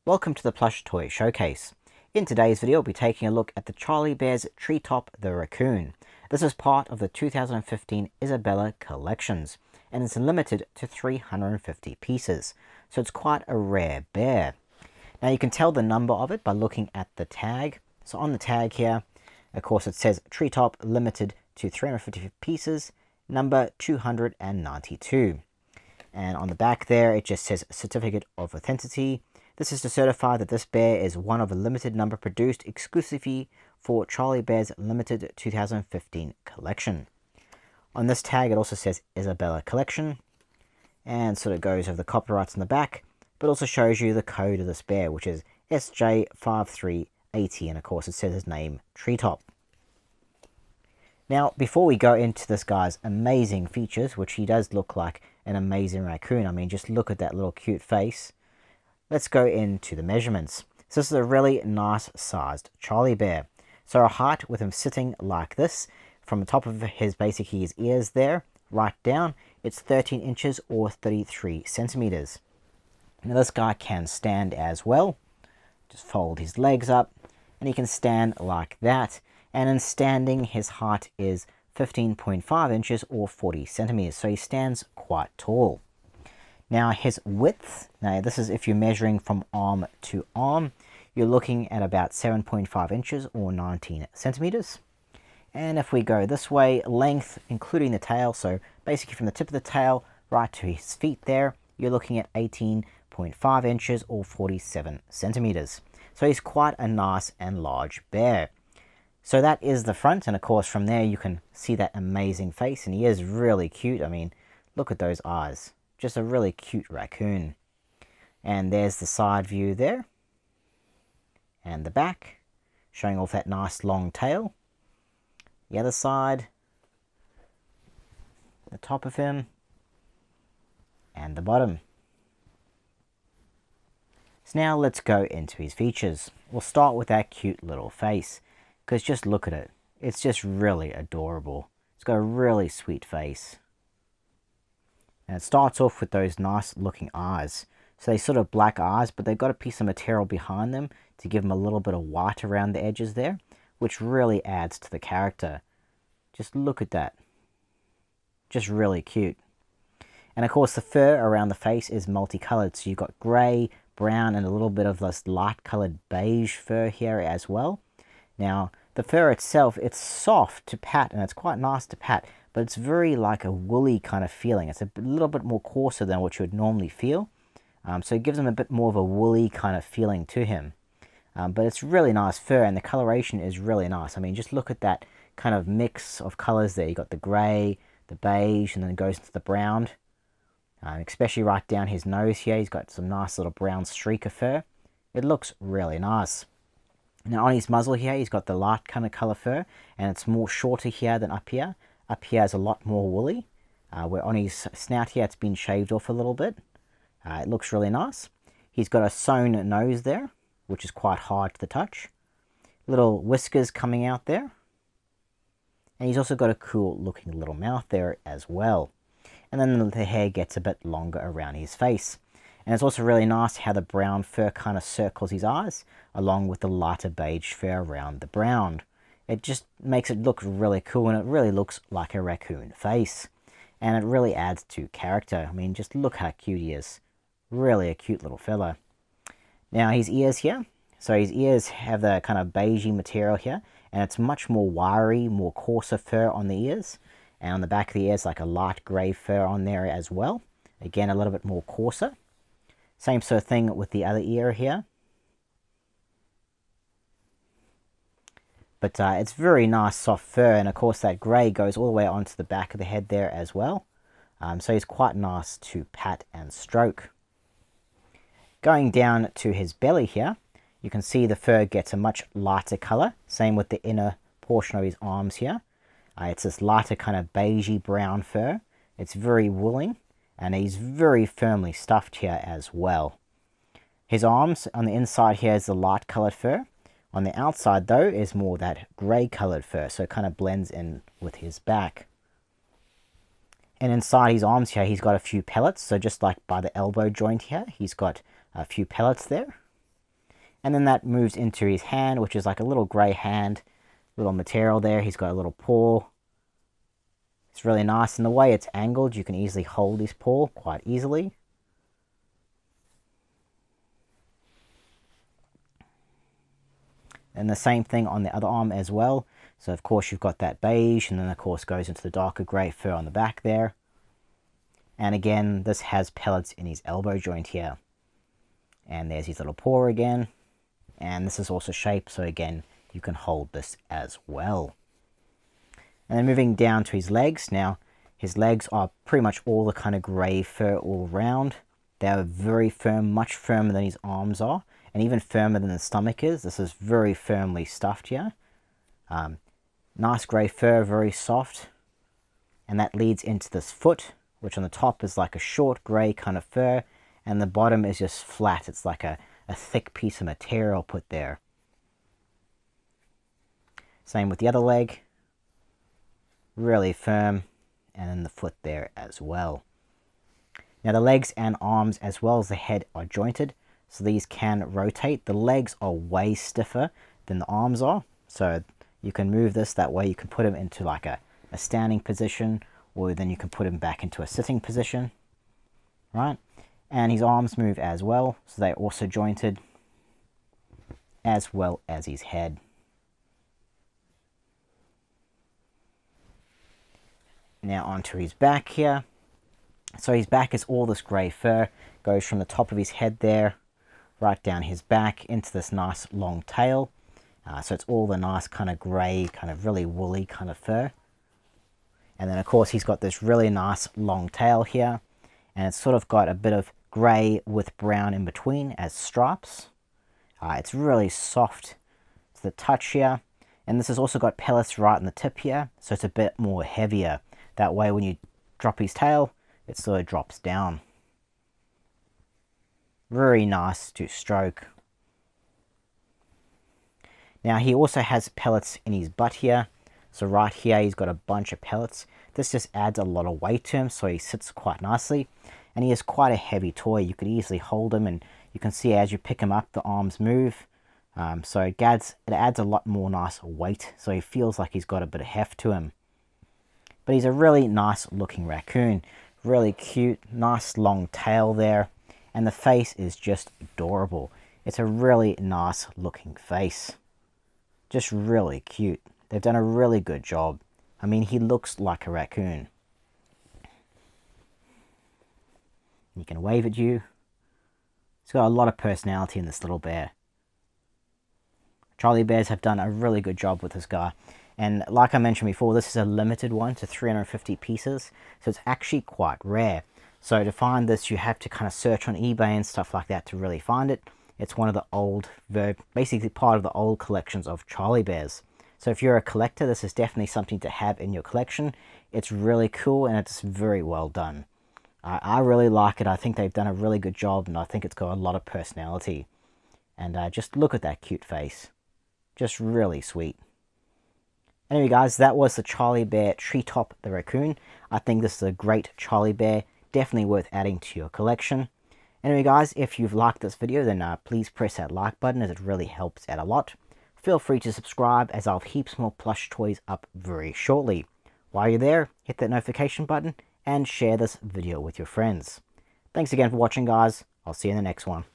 Welcome to the Plush Toy Showcase. In today's video, we'll be taking a look at the Charlie Bear's Treetop the Raccoon. This is part of the 2015 Isabelle collections, and it's limited to 350 pieces, so it's quite a rare bear. Now you can tell the number of it by looking at the tag. So on the tag here, of course it says Treetop limited to 350 pieces, number 292. And on the back there, it just says Certificate of Authenticity. This is to certify that this bear is one of a limited number produced exclusively for Charlie Bear's limited 2015 collection. On this tag, it also says Isabelle collection, and sort of goes over the copyrights on the back, but also shows you the code of this bear, which is SJ5380, and of course it says his name, Treetop. Now, before we go into this guy's amazing features, which he does look like an amazing raccoon, I mean, just look at that little cute face. Let's go into the measurements. So this is a really nice sized Charlie Bear. So a height with him sitting like this, from the top of his ears there, right down, it's 13 inches or 33 centimeters. Now this guy can stand as well. Just fold his legs up, and he can stand like that. And in standing, his height is 15.5 inches or 40 centimeters, so he stands quite tall. Now his width, now this is if you're measuring from arm to arm, you're looking at about 7.5 inches or 19 centimeters. And if we go this way, length including the tail, so basically from the tip of the tail right to his feet there, you're looking at 18.5 inches or 47 centimeters. So he's quite a nice and large bear. So that is the front, and of course from there you can see that amazing face, and he is really cute. I mean, look at those eyes. Just a really cute raccoon. And there's the side view there. And the back, showing off that nice long tail. The other side, the top of him, and the bottom. So now let's go into his features. We'll start with that cute little face, because just look at it. It's just really adorable. It's got a really sweet face. And it starts off with those nice looking eyes. So they sort of black eyes, but they've got a piece of material behind them to give them a little bit of white around the edges there, which really adds to the character. Just look at that. Just really cute. And of course the fur around the face is multicolored. So you've got grey, brown, and a little bit of this light colored beige fur here as well. Now, the fur itself, it's soft to pat, and it's quite nice to pat, but it's very like a woolly kind of feeling. It's a little bit more coarser than what you would normally feel. So it gives him a bit more of a woolly kind of feeling to him. But it's really nice fur, and the coloration is really nice. I mean, just look at that kind of mix of colors there. You've got the grey, the beige, and then it goes into the brown. Especially right down his nose here, he's got some nice little brown streak of fur. It looks really nice. Now on his muzzle here, he's got the light kind of color fur, and it's more shorter here than up here. Up here is a lot more woolly, where on his snout here, it's been shaved off a little bit. It looks really nice. He's got a sewn nose there, which is quite hard to the touch. Little whiskers coming out there. And he's also got a cool looking little mouth there as well. And then the hair gets a bit longer around his face. And it's also really nice how the brown fur kind of circles his eyes, along with the lighter beige fur around the brown. It just makes it look really cool, and it really looks like a raccoon face. And it really adds to character. I mean, just look how cute he is. Really a cute little fella. Now his ears here. So his ears have the kind of beigey material here, and it's much more wiry, more coarser fur on the ears. And on the back of the ears, like a light grey fur on there as well. Again, a little bit more coarser. Same sort of thing with the other ear here. But it's very nice soft fur, and of course that grey goes all the way onto the back of the head there as well. So he's quite nice to pat and stroke. Going down to his belly here, you can see the fur gets a much lighter colour. Same with the inner portion of his arms here. It's this lighter kind of beigey brown fur. It's very woolly. And he's very firmly stuffed here as well. His arms on the inside here is the light coloured fur. On the outside though is more that grey coloured fur, so it kind of blends in with his back. And inside his arms here, he's got a few pellets. So just like by the elbow joint here, he's got a few pellets there. And then that moves into his hand, which is like a little grey hand, little material there. He's got a little paw. It's really nice, and the way it's angled, you can easily hold his paw quite easily. And the same thing on the other arm as well. So of course you've got that beige, and then of course goes into the darker grey fur on the back there. And again, this has pellets in his elbow joint here. And there's his little paw again. And this is also shaped, so again, you can hold this as well. And then moving down to his legs. Now, his legs are pretty much all the kind of grey fur all around. They are very firm, much firmer than his arms are, and even firmer than the stomach is. This is very firmly stuffed here. Nice grey fur, very soft. And that leads into this foot, which on the top is like a short grey kind of fur, and the bottom is just flat. It's like a thick piece of material put there. Same with the other leg. Really firm, and then the foot there as well. Now the legs and arms as well as the head are jointed, so these can rotate. The legs are way stiffer than the arms are, so you can move this that way. You can put him into like a standing position, or then you can put him back into a sitting position, right? And his arms move as well, so they're also jointed, as well as his head. Now onto his back here. So his back is all this grey fur, goes from the top of his head there, right down his back into this nice long tail. So it's all the nice kind of grey, kind of really woolly kind of fur. And then of course he's got this really nice long tail here, and it's sort of got a bit of grey with brown in between as stripes. It's really soft to the touch here, and this has also got pellets right in the tip here, so it's a bit more heavier. That way when you drop his tail, it sort of drops down. Very nice to stroke. Now he also has pellets in his butt here. So right here he's got a bunch of pellets. This just adds a lot of weight to him, so he sits quite nicely. And he is quite a heavy toy. You could easily hold him, and you can see as you pick him up, the arms move. So it adds a lot more nice weight, so he feels like he's got a bit of heft to him. But he's a really nice looking raccoon. Really cute, nice long tail there. And the face is just adorable. It's a really nice looking face. Just really cute. They've done a really good job. I mean, he looks like a raccoon. He can wave at you. He's got a lot of personality in this little bear. Charlie Bears have done a really good job with this guy. And like I mentioned before, this is a limited one to 350 pieces. So it's actually quite rare. So to find this, you have to kind of search on eBay and stuff like that to really find it. It's one of the old, basically part of the old collections of Charlie Bears. So if you're a collector, this is definitely something to have in your collection. It's really cool, and it's very well done. I really like it. I think they've done a really good job, and I think it's got a lot of personality. And just look at that cute face. Just really sweet. Anyway guys, that was the Charlie Bear Treetop the Raccoon. I think this is a great Charlie Bear. Definitely worth adding to your collection. Anyway guys, if you've liked this video, then please press that like button, as it really helps out a lot. Feel free to subscribe, as I'll have heaps more plush toys up very shortly. While you're there, hit that notification button and share this video with your friends. Thanks again for watching guys. I'll see you in the next one.